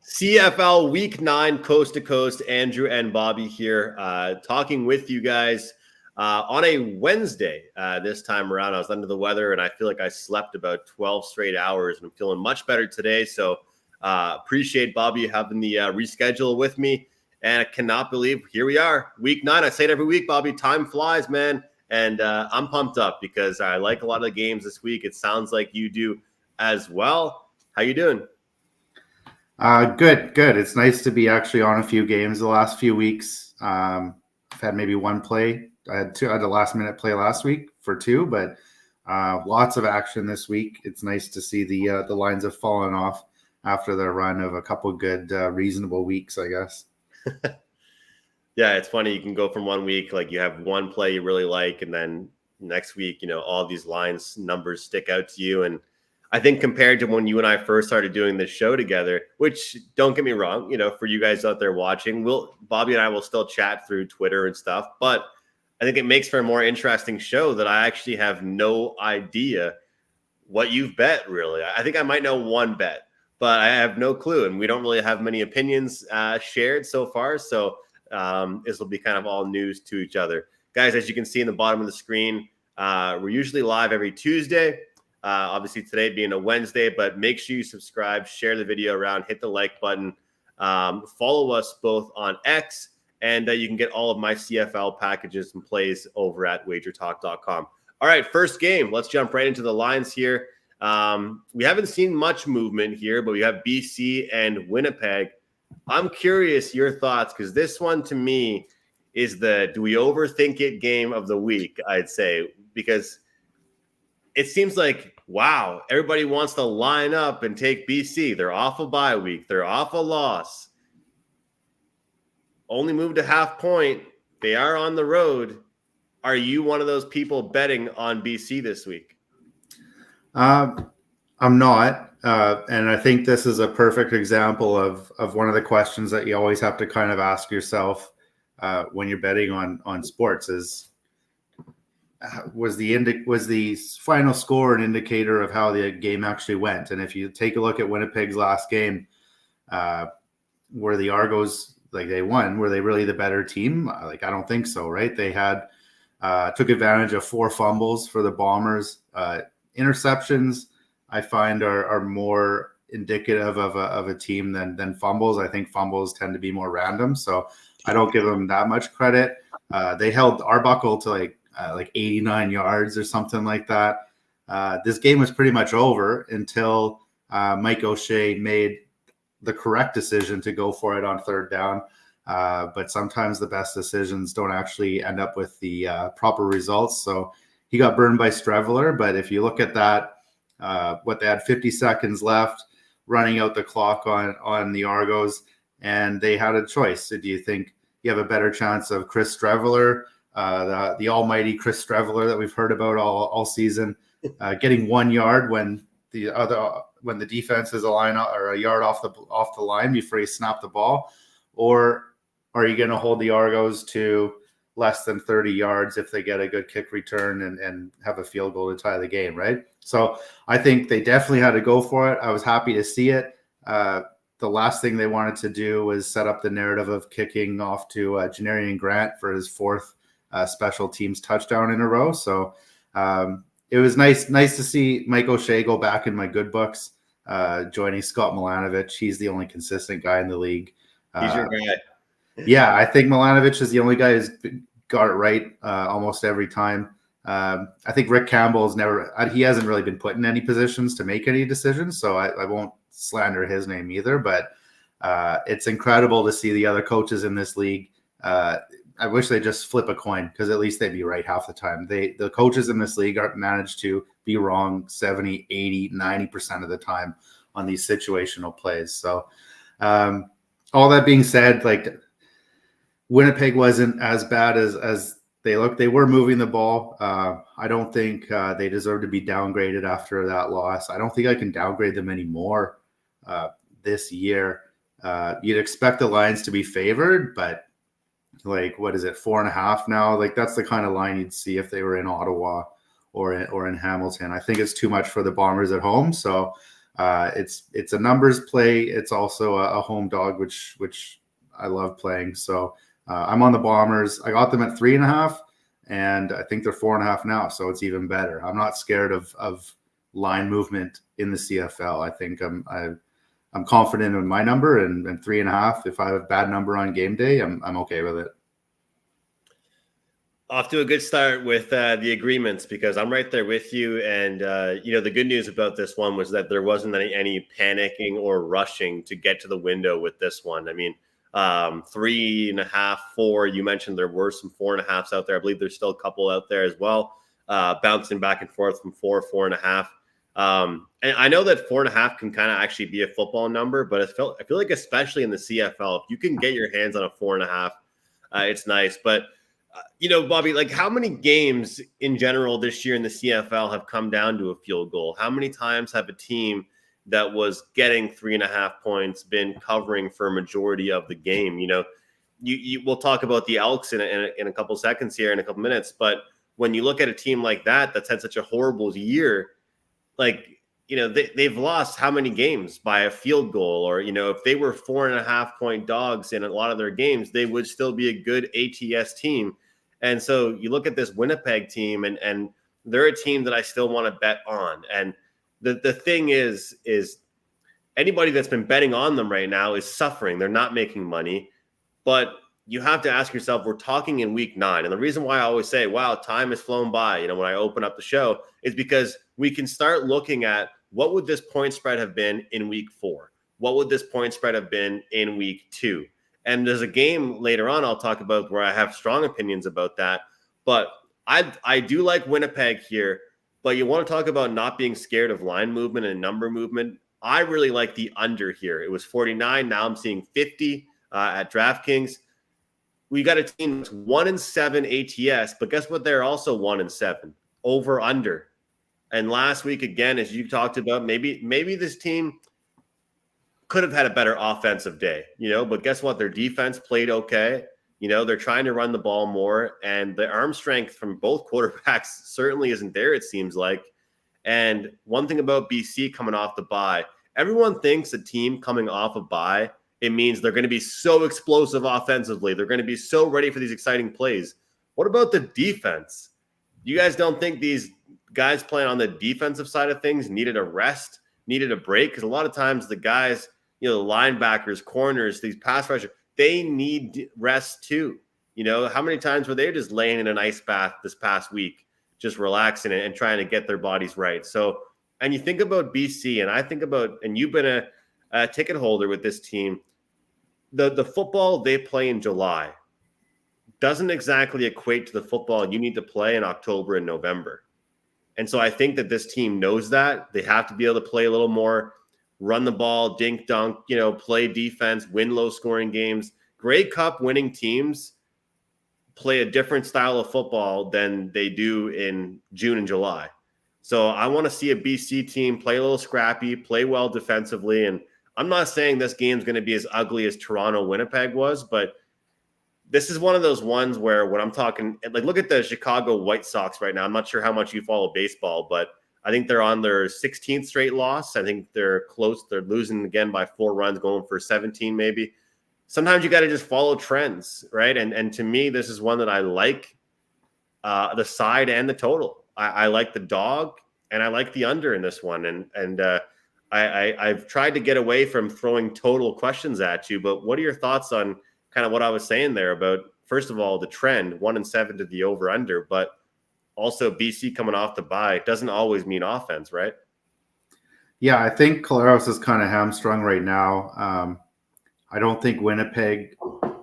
CFL Week 9, Coast to Coast. Andrew and Bobby here, talking with you guys on a Wednesday. This time around, I was under the weather, and I feel like I slept about 12 straight hours, and I'm feeling much better today. So appreciate Bobby having the reschedule with me, and I cannot believe here we are, Week 9. I say it every week, Bobby. Time flies, man, and I'm pumped up because I like a lot of the games this week. It sounds like you do as well. How you doing? Good. It's nice to be actually on a few games the last few weeks. I've had maybe one play. I had a last minute play last week for two, but lots of action this week. It's nice to see the lines have fallen off after the run of a couple good, reasonable weeks, I guess. Yeah, it's funny. You can go from 1 week, like you have one play you really like, and then next week, all these lines, numbers stick out to you. And I think compared to when you and I first started doing this show together, which don't get me wrong, for you guys out there watching, Bobby and I will still chat through Twitter and stuff, but I think it makes for a more interesting show that I actually have no idea what you've bet, really. I think I might know one bet, but I have no clue, and we don't really have many opinions shared so far, so this will be kind of all news to each other. Guys, as you can see in the bottom of the screen, we're usually live every Tuesday. Obviously today being a Wednesday, but make sure you subscribe, share the video around, hit the like button, follow us both on X, and you can get all of my CFL packages and plays over at wagertalk.com. All right, first game. Let's jump right into the lines here. We haven't seen much movement here, but we have BC and Winnipeg. I'm curious your thoughts, because this one to me is the do we overthink it game of the week, I'd say, because it seems like, wow, everybody wants to line up and take BC. They're off a bye week. They're off a loss. Only moved a half point. They are on the road. Are you one of those people betting on BC this week? I'm not. And I think this is a perfect example of one of the questions that you always have to kind of ask yourself when you're betting on sports is, was the final score an indicator of how the game actually went? And if you take a look at Winnipeg's last game, were the Argos, like, they won, were they really the better team? I don't think so, right? They had took advantage of 4 fumbles for the Bombers. Interceptions, I find, are more indicative of a team than fumbles. I think fumbles tend to be more random, so I don't give them that much credit. They held Arbuckle to like 89 yards or something like that. This game was pretty much over until Mike O'Shea made the correct decision to go for it on third down. But sometimes the best decisions don't actually end up with the proper results. So he got burned by Streveler. But if you look at that, what they had 50 seconds left, running out the clock on the Argos, and they had a choice. So do you think you have a better chance of Chris Streveler, the almighty Chris Streveler that we've heard about all season, getting 1 yard when the defense is a yard off the line before you snap the ball? Or are you going to hold the Argos to less than 30 yards if they get a good kick return and have a field goal to tie the game, right? So I think they definitely had to go for it. I was happy to see it. The last thing they wanted to do was set up the narrative of kicking off to Janarian Grant for his 4th special teams touchdown in a row. So it was nice to see Mike O'Shea go back in my good books, joining Scott Milanovic. He's the only consistent guy in the league. He's your guy. Yeah, I think Milanovic is the only guy who's got it right almost every time. I think Rick Campbell's he hasn't really been put in any positions to make any decisions, so I won't slander his name either. But it's incredible to see the other coaches in this league. I wish they just flip a coin, because at least they'd be right half the time. The coaches in this league managed to be wrong 70, 80, 90% of the time on these situational plays. So all that being said, like, Winnipeg wasn't as bad as they looked. They were moving the ball. I don't think they deserve to be downgraded after that loss. I don't think I can downgrade them anymore this year. You'd expect the Lions to be favored, but like, what is it, 4.5 now? Like, that's the kind of line you'd see if they were in Ottawa or in Hamilton. I think it's too much for the Bombers at home. So It's a numbers play. It's also a home dog, which I love playing. So I'm on the Bombers. I got them at 3.5, and I think they're 4.5 now. So it's even better. I'm not scared of line movement in the CFL. I think I'm confident in my number, and 3.5. If I have a bad number on game day, I'm okay with it. Off to a good start with the agreements, because I'm right there with you. And, the good news about this one was that there wasn't any panicking or rushing to get to the window with this one. I mean, 3.5, 4, you mentioned there were some 4.5s out there. I believe there's still a couple out there as well, bouncing back and forth from 4, 4.5. And I know that 4.5 can kind of actually be a football number, but I feel like, especially in the CFL, if you can get your hands on a 4.5, it's nice. But Bobby, like, how many games in general this year in the CFL have come down to a field goal? How many times have a team that was getting 3.5 points been covering for a majority of the game? We'll talk about the Elks in a couple seconds here, in a couple minutes. But when you look at a team like that's had such a horrible year, like, they've lost how many games by a field goal? Or, if they were 4.5 point dogs in a lot of their games, they would still be a good ATS team. And so you look at this Winnipeg team, and they're a team that I still want to bet on. And the thing is anybody that's been betting on them right now is suffering. They're not making money. But you have to ask yourself, we're talking in week 9. And the reason why I always say, wow, time has flown by, when I open up the show, is because we can start looking at what would this point spread have been in week 4? What would this point spread have been in week 2? And there's a game later on I'll talk about where I have strong opinions about that. But I do like Winnipeg here. But you want to talk about not being scared of line movement and number movement. I really like the under here. It was 49. Now I'm seeing 50 at DraftKings. We got a team that's 1-7 ATS, but guess what? They're also 1-7 over under. And last week, again, as you talked about, maybe this team could have had a better offensive day, but guess what? Their defense played okay. They're trying to run the ball more, and the arm strength from both quarterbacks certainly isn't there, it seems like. And one thing about BC coming off the bye, everyone thinks a team coming off a bye, it means they're going to be so explosive offensively. They're going to be so ready for these exciting plays. What about the defense? You guys don't think these guys playing on the defensive side of things needed a rest, needed a break? Because a lot of times the guys, the linebackers, corners, these pass rushers, they need rest too. How many times were they just laying in an ice bath this past week, just relaxing and trying to get their bodies right? So, and you think about BC, and I think about, and you've been a ticket holder with this team, the football they play in July doesn't exactly equate to the football you need to play in October and November. And so I think that this team knows that. They have to be able to play a little more, run the ball, dink dunk, play defense, win low scoring games. Grey Cup winning teams play a different style of football than they do in June and July. So I want to see a BC team play a little scrappy, play well defensively. And I'm not saying this game's going to be as ugly as Toronto-Winnipeg was, but this is one of those ones where when I'm talking, like, look at the Chicago White Sox right now. I'm not sure how much you follow baseball, but I think they're on their 16th straight loss. I think they're close. They're losing again by 4 runs, going for 17 maybe. Sometimes you got to just follow trends, right? And to me, this is one that I like the side and the total. I like the dog, and I like the under in this one. And I've tried to get away from throwing total questions at you, but what are your thoughts on kind of what I was saying there about, first of all, the trend 1-7 to the over under, but also BC coming off the bye doesn't always mean offense, right? Yeah, I think Collaros is kind of hamstrung right now. I don't think Winnipeg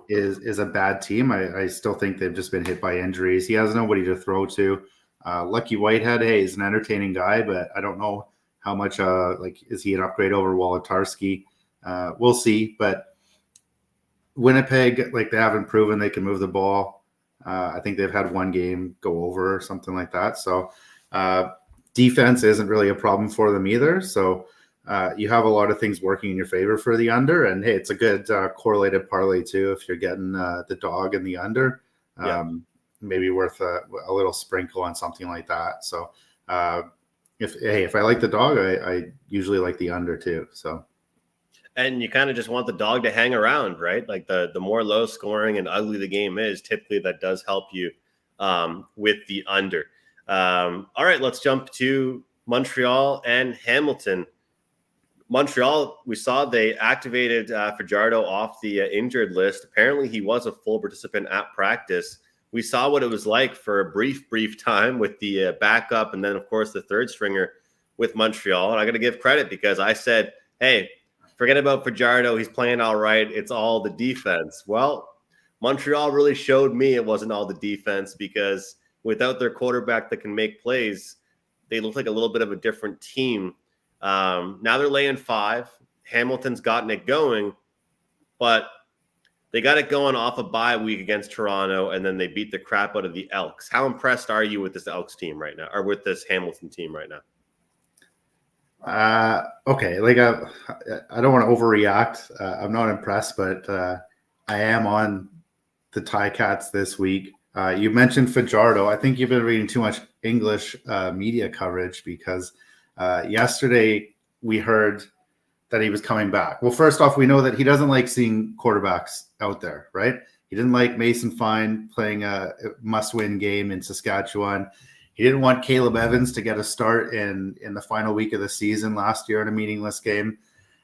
is a bad team. I still think they've just been hit by injuries. He has nobody to throw to. Lucky Whitehead, hey, he's an entertaining guy, but I don't know how much, is he an upgrade over Wolotarski? We'll see. But Winnipeg, they haven't proven they can move the ball. I think they've had one game go over or something like that. So defense isn't really a problem for them either. So you have a lot of things working in your favor for the under. And, hey, it's a good correlated parlay too if you're getting the dog and the under. Maybe worth a little sprinkle on something like that. So if I like the dog, I usually like the under too. So And you kind of just want the dog to hang around, right? Like the more low scoring and ugly the game is, typically that does help you with the under. All right, let's jump to Montreal and Hamilton. Montreal, we saw they activated Fajardo off the injured list. Apparently, he was a full participant at practice. We saw what it was like for a brief time with the backup, and then of course the third stringer with Montreal. And I got to give credit because I said, "Hey, forget about Fajardo. He's playing all right. It's all the defense." Well, Montreal really showed me it wasn't all the defense because without their quarterback that can make plays, they look like a little bit of a different team. Now they're laying 5. Hamilton's gotten it going, but they got it going off a bye week against Toronto, and then they beat the crap out of the Elks. How impressed are you with this Elks team right now, or with this Hamilton team right now? Okay, like I don't want to overreact. I'm not impressed, but I am on the Ticats this week. You mentioned Fajardo. I think you've been reading too much English media coverage because yesterday we heard that he was coming back. Well, first off, we know that he doesn't like seeing quarterbacks out there, right? He didn't like Mason Fine playing a must-win game in Saskatchewan. He didn't want Caleb Evans to get a start in the final week of the season last year in a meaningless game.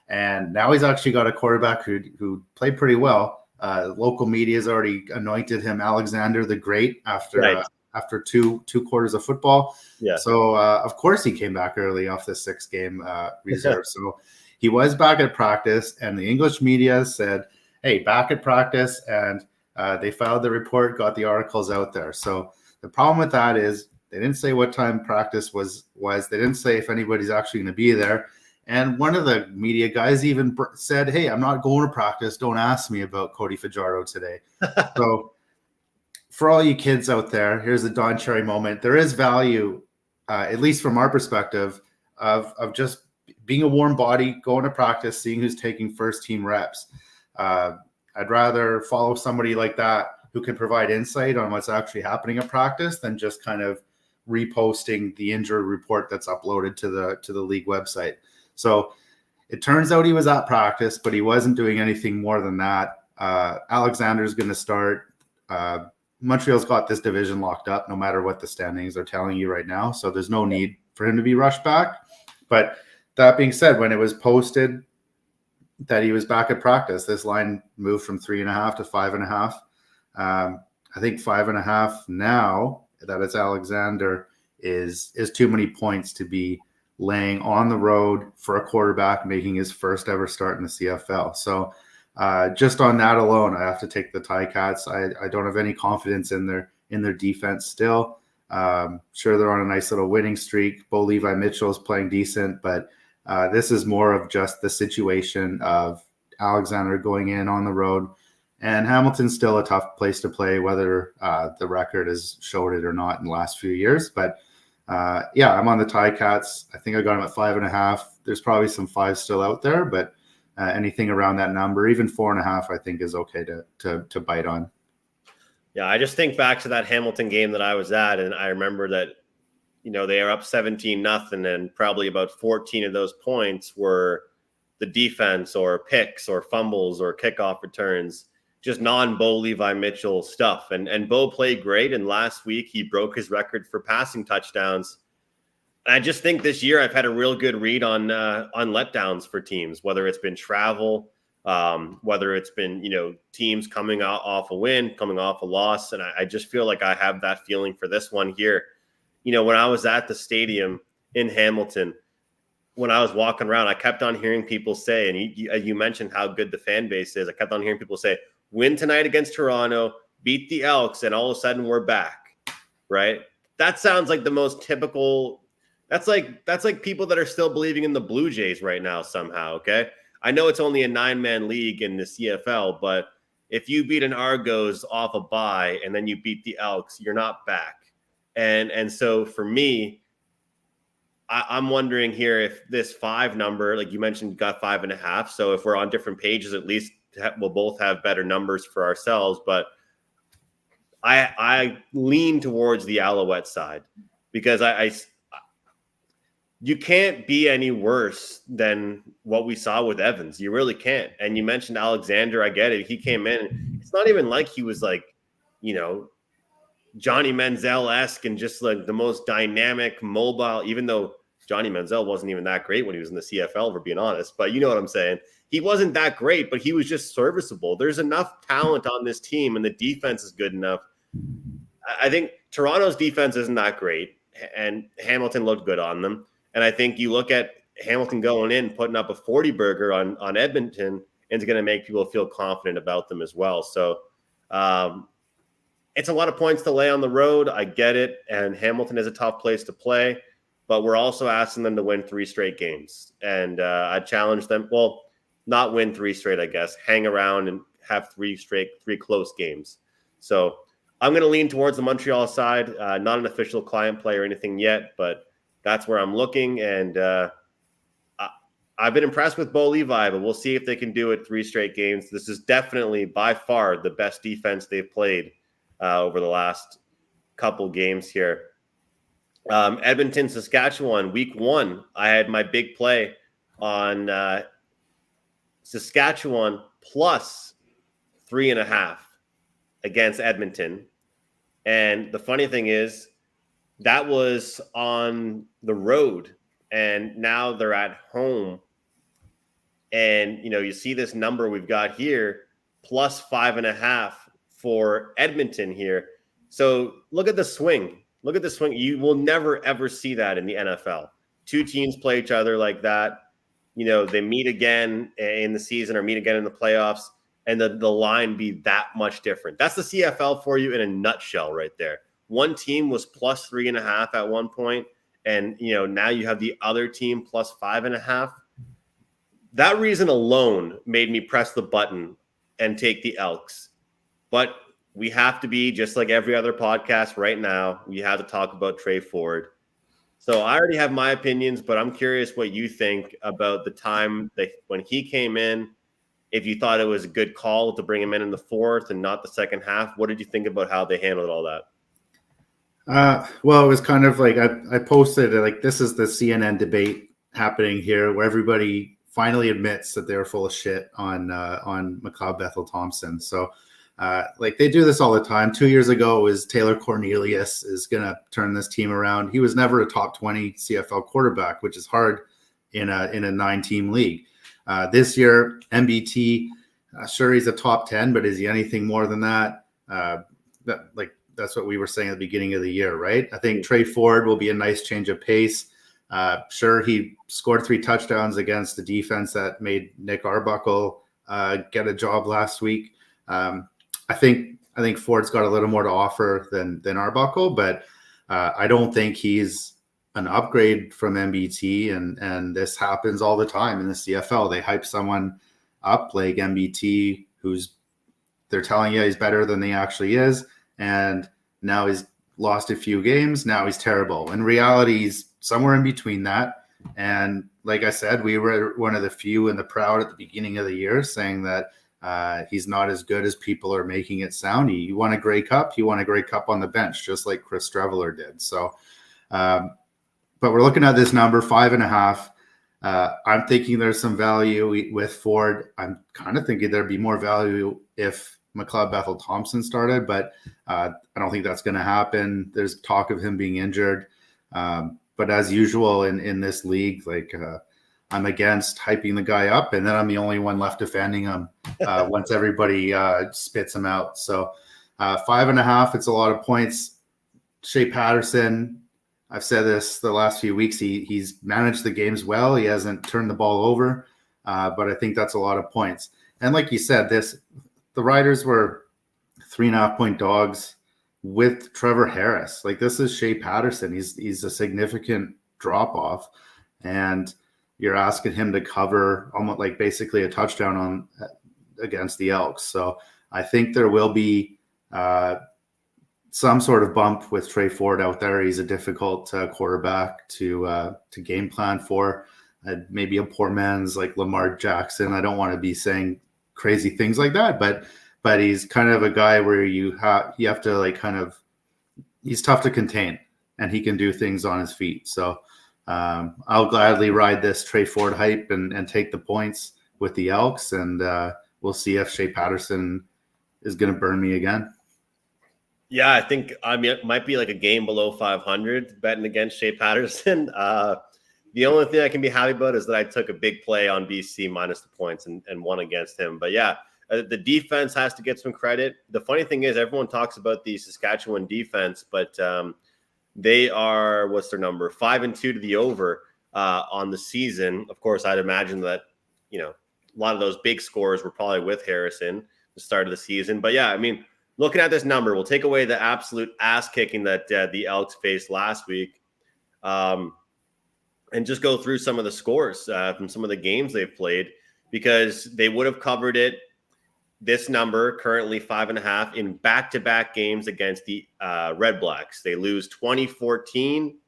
And now he's actually got a quarterback who played pretty well. Local media has already anointed him Alexander the Great after two quarters of football. Yeah. So, of course, he came back early off the 6-game reserve. So he was back at practice, and the English media said, hey, back at practice, and they filed the report, got the articles out there. So the problem with that is they didn't say what time practice was. They didn't say if anybody's actually going to be there. And one of the media guys even said, hey, I'm not going to practice. Don't ask me about Cody Fajardo today. So for all you kids out there, here's a Don Cherry moment. There is value, at least from our perspective, of just being a warm body, going to practice, seeing who's taking first team reps. I'd rather follow somebody like that who can provide insight on what's actually happening at practice than just kind of reposting the injury report that's uploaded to the league website. So it turns out he was at practice, but he wasn't doing anything more than that. Alexander's going to start. Montreal's got this division locked up no matter what the standings are telling you right now. So there's no need for him to be rushed back. But that being said, when it was posted that he was back at practice, this line moved from 3.5 to 5.5. I think 5.5 now that it's Alexander is too many points to be laying on the road for a quarterback making his first ever start in the CFL. So just on that alone, I have to take the Ticats. I don't have any confidence in their defense still. Sure, they're on a nice little winning streak. Bo Levi Mitchell is playing decent, but this is more of just the situation of Alexander going in on the road. And Hamilton's still a tough place to play, whether the record has showed it or not in the last few years. But yeah, I'm on the Ticats. I think I got him at 5.5. There's probably some 5s still out there, but anything around that number, even 4.5, I think is okay to bite on. Yeah, I just think back to that Hamilton game that I was at, and I remember that, they are up 17-0, and probably about 14 of those points were the defense or picks or fumbles or kickoff returns, just non-Bo Levi Mitchell stuff. And Bo played great, and last week he broke his record for passing touchdowns. And I just think this year I've had a real good read on letdowns for teams, whether it's been travel, whether it's been, teams coming off a win, coming off a loss. And I just feel like I have that feeling for this one here. When I was at the stadium in Hamilton, when I was walking around, I kept on hearing people say, and you mentioned how good the fan base is. I kept on hearing people say, win tonight against Toronto, beat the Elks, and all of a sudden we're back, right? That sounds like the most typical. That's like people that are still believing in the Blue Jays right now somehow, okay? I know it's only a 9-man league in the CFL, but if you beat an Argos off a bye and then you beat the Elks, you're not back. And so for me, I'm wondering here if this 5 number, like you mentioned, got 5.5. So if we're on different pages, at least we'll both have better numbers for ourselves. But I lean towards the Alouette side because you can't be any worse than what we saw with Evans. You really can't. And you mentioned Alexander. I get it. He came in. It's not even like he was like, you know, Johnny Manziel-esque and just like the most dynamic, mobile, even though Johnny Manziel wasn't even that great when he was in the CFL, for being honest. But you know what I'm saying? He wasn't that great, but he was just serviceable. There's enough talent on this team, and the defense is good enough. I think Toronto's defense isn't that great, and Hamilton looked good on them. And I think you look at Hamilton going in, putting up a 40 burger on Edmonton, and it's going to make people feel confident about them as well. So it's a lot of points to lay on the road. I get it. And Hamilton is a tough place to play, but we're also asking them to win 3 straight games. And I challenge them. Well, not win 3 straight, I guess. Hang around and have 3 close games. So I'm going to lean towards the Montreal side. Not an official client play or anything yet, but that's where I'm looking. And I've been impressed with Bo Levi, but we'll see if they can do it 3 straight games. This is definitely by far the best defense they've played over the last couple games here. Edmonton, Saskatchewan, week 1. I had my big play on Saskatchewan plus 3.5 against Edmonton. And the funny thing is, that was on the road, and now they're at home. And, you know, you see this number we've got here, plus 5.5 for Edmonton here. So look at the swing. Look at the swing. You will never, ever see that in the NFL. 2 teams play each other like that. You know, they meet again in the season or meet again in the playoffs, and the line be that much different. That's the CFL for you in a nutshell right there. One team was plus 3.5 at one point, and, you know, now you have the other team plus 5.5. That reason alone made me press the button and take the Elks. But we have to be, just like every other podcast right now, we have to talk about Trey Ford. So I already have my opinions, but I'm curious what you think about the time that when he came in, if you thought it was a good call to bring him in the 4th and not the second half. What did you think about how they handled all that? Well, it was kind of like I posted like, this is the CNN debate happening here, where everybody finally admits that they're full of shit on McLeod Bethel Thompson. So like, they do this all the time. 2 years ago, it was Taylor Cornelius is going to turn this team around. He was never a top 20 CFL quarterback, which is hard in a 9-team league. This year, MBT, sure, he's a top 10, but is he anything more than that? That's what we were saying at the beginning of the year, right? I think Trey Ford will be a nice change of pace. Sure, he scored 3 touchdowns against the defense that made Nick Arbuckle get a job last week. I think Ford's got a little more to offer than Arbuckle, but I don't think he's an upgrade from MBT, and this happens all the time in the CFL. They hype someone up like MBT, they're telling you he's better than he actually is, and now he's lost a few games. Now he's terrible. In reality, he's somewhere in between that. And like I said, we were one of the few in the Proud at the beginning of the year saying that he's not as good as people are making it sound. You won a Grey Cup. He won a Grey Cup on the bench, just like Chris Streveler did. So, but we're looking at this number, 5.5. I'm thinking there's some value with Ford. I'm kind of thinking there'd be more value if McLeod Bethel Thompson started, but I don't think that's going to happen. There's talk of him being injured. But as usual in this league, like I'm against hyping the guy up, and then I'm the only one left defending him once everybody spits him out. So 5.5, it's a lot of points. Shea Patterson, I've said this the last few weeks, he's managed the games well. He hasn't turned the ball over, but I think that's a lot of points. And like you said, the Riders were 3.5-point dogs with Trevor Harris. Like, this is Shea Patterson. He's a significant drop off, and you're asking him to cover almost like basically a touchdown against the Elks. So I think there will be some sort of bump with Trey Ford out there. He's a difficult quarterback to game plan for. Maybe a poor man's like Lamar Jackson. I don't want to be saying crazy things like that, but he's kind of a guy where you have to like he's tough to contain, and he can do things on his feet. So I'll gladly ride this Trey Ford hype and take the points with the Elks, and we'll see if Shea Patterson is going to burn me again. Yeah, I think it might be like a game below 500 betting against Shea Patterson. The only thing I can be happy about is that I took a big play on BC minus the points and won against him. But yeah, the defense has to get some credit. The funny thing is everyone talks about the Saskatchewan defense, but they are, what's their number? 5-2 to the over on the season. Of course, I'd imagine that, a lot of those big scores were probably with Harrison the start of the season. But yeah, I mean, looking at this number, we'll take away the absolute ass kicking that the Elks faced last week, and just go through some of the scores from some of the games they've played, because they would have covered it. This number currently 5.5 in back-to-back games against the Red Blacks. They lose 2014,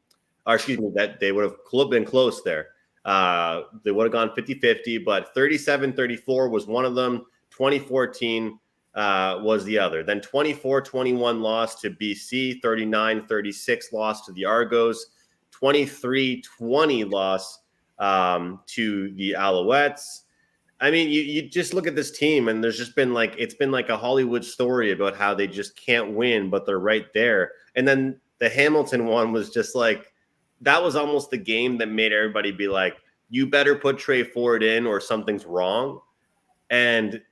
or excuse me, that they would have been close there. They would have gone 50-50, but 37-34 was one of them. 2014 was the other. Then 24-21 loss to BC, 39-36 loss to the Argos, 23-20 loss to the Alouettes. I mean, you just look at this team, and there's just been it's been like a Hollywood story about how they just can't win, but they're right there. And then the Hamilton one was just that was almost the game that made everybody be like, you better put Trey Ford in or something's wrong. And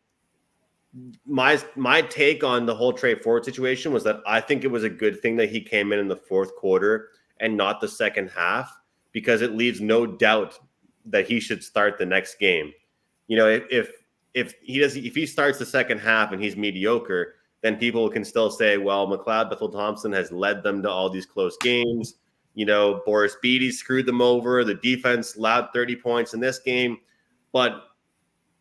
my take on the whole Trey Ford situation was that I think it was a good thing that he came in the fourth quarter and not the second half, because it leaves no doubt that he should start the next game. If he starts the second half and he's mediocre, then people can still say, well, McLeod Bethel-Thompson has led them to all these close games. Boris Beattie screwed them over. The defense allowed 30 points in this game, but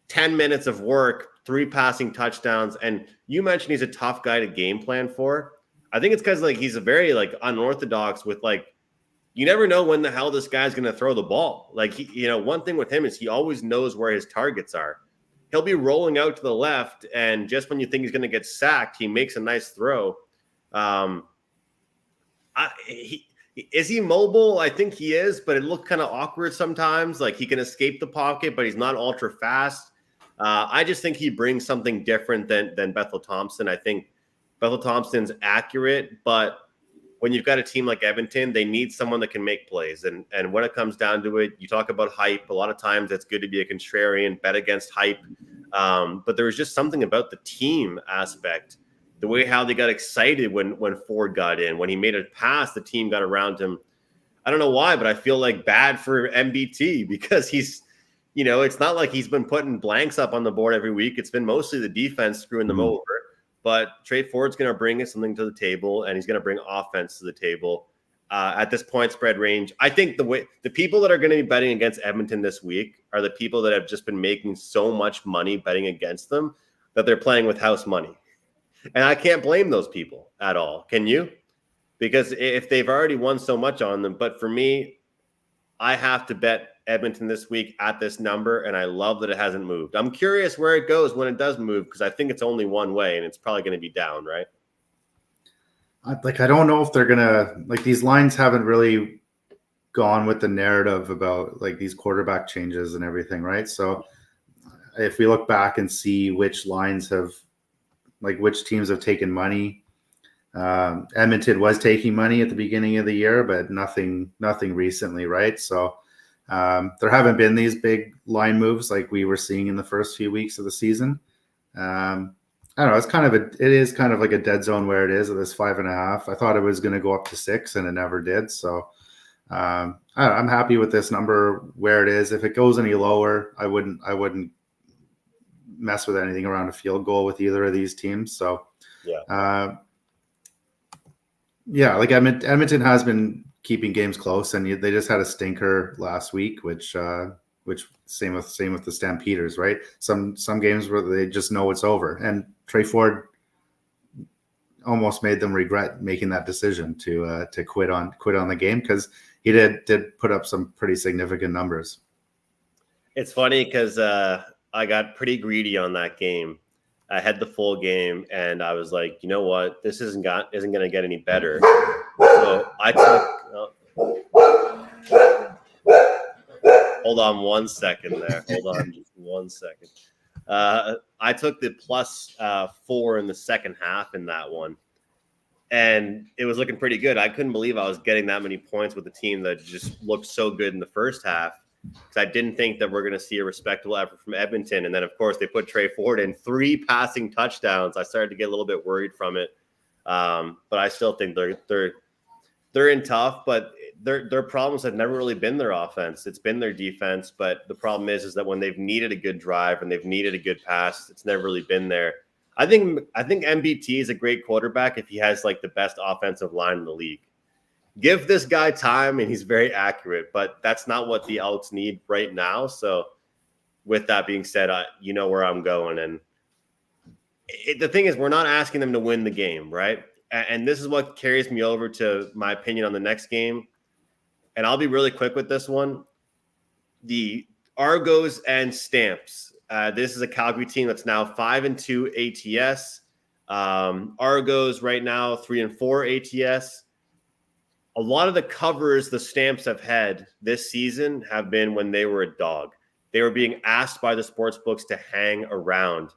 10 minutes of work, 3 passing touchdowns. And you mentioned he's a tough guy to game plan for. I think it's because he's a very unorthodox with you never know when the hell this guy's going to throw the ball. One thing with him is he always knows where his targets are. He'll be rolling out to the left, and just when you think he's going to get sacked, he makes a nice throw. Is he mobile? I think he is, but it looked kind of awkward sometimes. He can escape the pocket, but he's not ultra fast. I just think he brings something different than Bethel-Thompson. I think Bethel-Thompson's accurate, but when you've got a team like Edmonton, they need someone that can make plays. And when it comes down to it, you talk about hype. A lot of times it's good to be a contrarian, bet against hype. But there was just something about the team aspect, the way how they got excited when Ford got in. When he made a pass, the team got around him. I don't know why, but I feel bad for MBT, because he's, it's not like he's been putting blanks up on the board every week. It's been mostly the defense screwing them over. But Trey Ford's going to bring something to the table, and he's going to bring offense to the table at this point spread range. I think the people that are going to be betting against Edmonton this week are the people that have just been making so much money betting against them that they're playing with house money. And I can't blame those people at all. Can you? Because if they've already won so much on them, but for me, I have to bet Edmonton this week at this number, and I love that it hasn't moved. I'm curious where it goes when it does move, because I think it's only one way, and it's probably going to be down, right? I don't know if they're going to, these lines haven't really gone with the narrative about these quarterback changes and everything, right? So if we look back and see which lines have, which teams have taken money, Edmonton was taking money at the beginning of the year, but nothing recently, right? So there haven't been these big line moves like we were seeing in the first few weeks of the season. I don't know. It is kind of like a dead zone where it is at this 5.5. I thought it was going to go up to 6, and it never did. So I'm happy with this number where it is. If it goes any lower, I wouldn't mess with anything around a field goal with either of these teams. So Edmonton has been keeping games close, and they just had a stinker last week, which same with the Stampeders, right? Some games where they just know it's over, and Trey Ford almost made them regret making that decision to quit on the game, because he did put up some pretty significant numbers. It's funny because I got pretty greedy on that game. I had the full game, and I was like, you know what? This isn't going to get any better. So I took Hold on 1 second there. Hold on just 1 second. I took the plus 4 in the second half in that one, and it was looking pretty good. I couldn't believe I was getting that many points with a team that just looked so good in the first half, because I didn't think that we're going to see a respectable effort from Edmonton. And then, of course, they put Trey Ford in 3 passing touchdowns. I started to get a little bit worried from it, but I still think they're in tough. But their problems have never really been their offense. It's been their defense. But the problem is that when they've needed a good drive and they've needed a good pass, it's never really been there. I think MBT is a great quarterback if he has like the best offensive line in the league. Give this guy time and he's very accurate, but that's not what the Elks need right now. So with that being said, you know where I'm going. And the thing is, we're not asking them to win the game, right? And this is what carries me over to my opinion on the next game. And I'll be really quick with this one. The Argos and Stamps. This is a Calgary team that's now 5-2 ATS. Argos right now 3-4 ATS. A lot of the covers the Stamps have had this season have been when they were a dog. They were being asked by the sports books to hang around.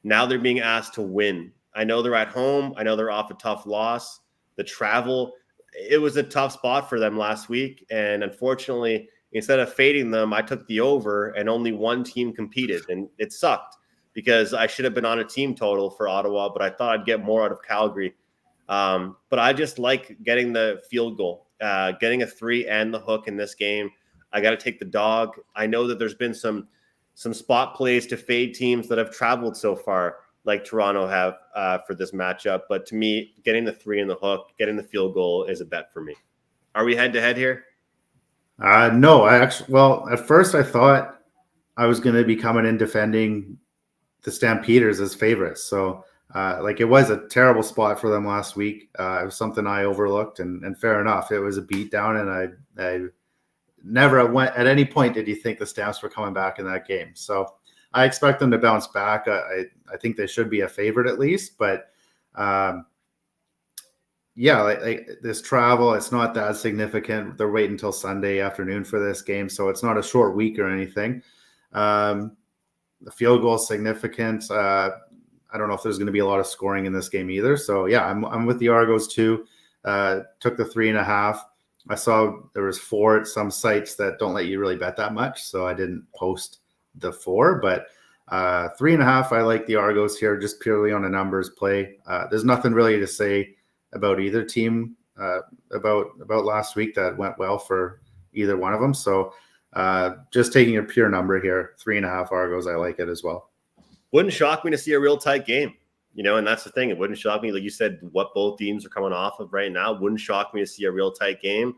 Now they're being asked to win. I know they're at home. I know they're off a tough loss. The travel, it was a tough spot for them last week. And unfortunately, instead of fading them, I took the over and only one team competed. And it sucked because I should have been on a team total for Ottawa, but I thought I'd get more out of Calgary. But I just like getting the field goal, getting a 3 and the hook in this game. I got to take the dog. I know that there's been some spot plays to fade teams that have traveled so far, like Toronto have for this matchup. But to me, getting the 3 and the hook, getting the field goal is a bet for me. Are we head to head here? No, at first I thought I was going to be coming in defending the Stampeders as favorites. So, it was a terrible spot for them last week. It was something I overlooked, and fair enough. It was a beatdown, and I never went at any point did you think the Stamps were coming back in that game. So I expect them to bounce back. I think they should be a favorite at least, but this travel, it's not that significant. They're waiting until Sunday afternoon for this game, so it's not a short week or anything. The field goal is significant. I don't know if there's going to be a lot of scoring in this game either. So yeah, I'm with the Argos too. Took the 3.5. I saw there was 4 at some sites that don't let you really bet that much, so I didn't post the 4. But 3.5, I like the Argos here just purely on a numbers play. There's nothing really to say about either team about last week that went well for either one of them. So just taking a pure number here, 3.5 Argos, I like it as well. Wouldn't shock me to see a real tight game, and that's the thing. It wouldn't shock me, like you said, what both teams are coming off of right now. Wouldn't shock me to see a real tight game,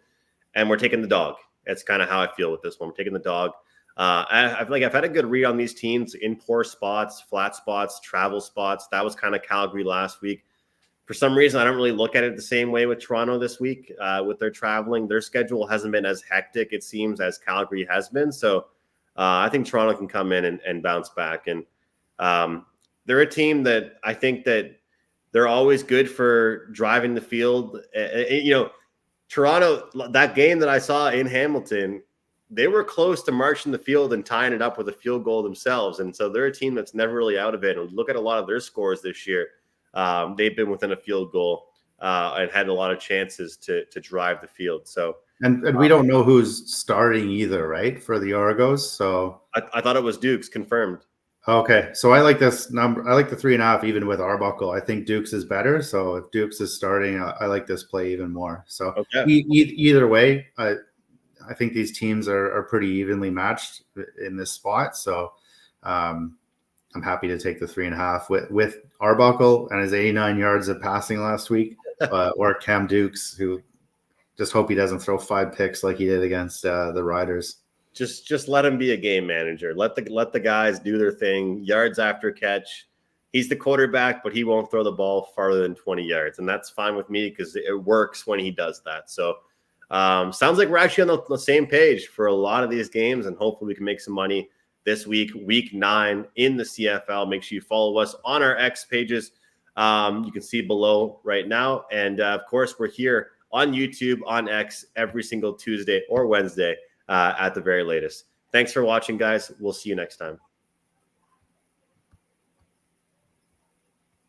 and we're taking the dog. That's kind of how I feel with this one. We're taking the dog. I've had a good read on these teams in poor spots, flat spots, travel spots. That was kind of Calgary last week. For some reason, I don't really look at it the same way with Toronto this week with their traveling. Their schedule hasn't been as hectic, it seems, as Calgary has been. So I think Toronto can come in and bounce back. And they're a team that I think that they're always good for driving the field. Toronto, that game that I saw in Hamilton, they were close to marching the field and tying it up with a field goal themselves. And so they're a team that's never really out of it. And look at a lot of their scores this year. They've been within a field goal and had a lot of chances to drive the field. So, and we don't know who's starting either, right, for the Argos. So I thought it was Dukes, confirmed. Okay, so I like this number. I like the 3.5 even with Arbuckle. I think Dukes is better. So if Dukes is starting, I like this play even more. So either way, I think these teams are pretty evenly matched in this spot. So I'm happy to take the 3.5 with Arbuckle and his 89 yards of passing last week, or Cam Dukes, who just hope he doesn't throw 5 picks like he did against the Riders. Just let him be a game manager. Let the guys do their thing. Yards after catch. He's the quarterback, but he won't throw the ball farther than 20 yards, and that's fine with me because it works when he does that. So sounds like we're actually on the same page for a lot of these games, and hopefully we can make some money this week, week 9 in the CFL. Make sure you follow us on our X pages. You can see below right now, and of course we're here on YouTube, on X every single Tuesday or Wednesday. At the very latest. Thanks for watching, guys. We'll see you next time.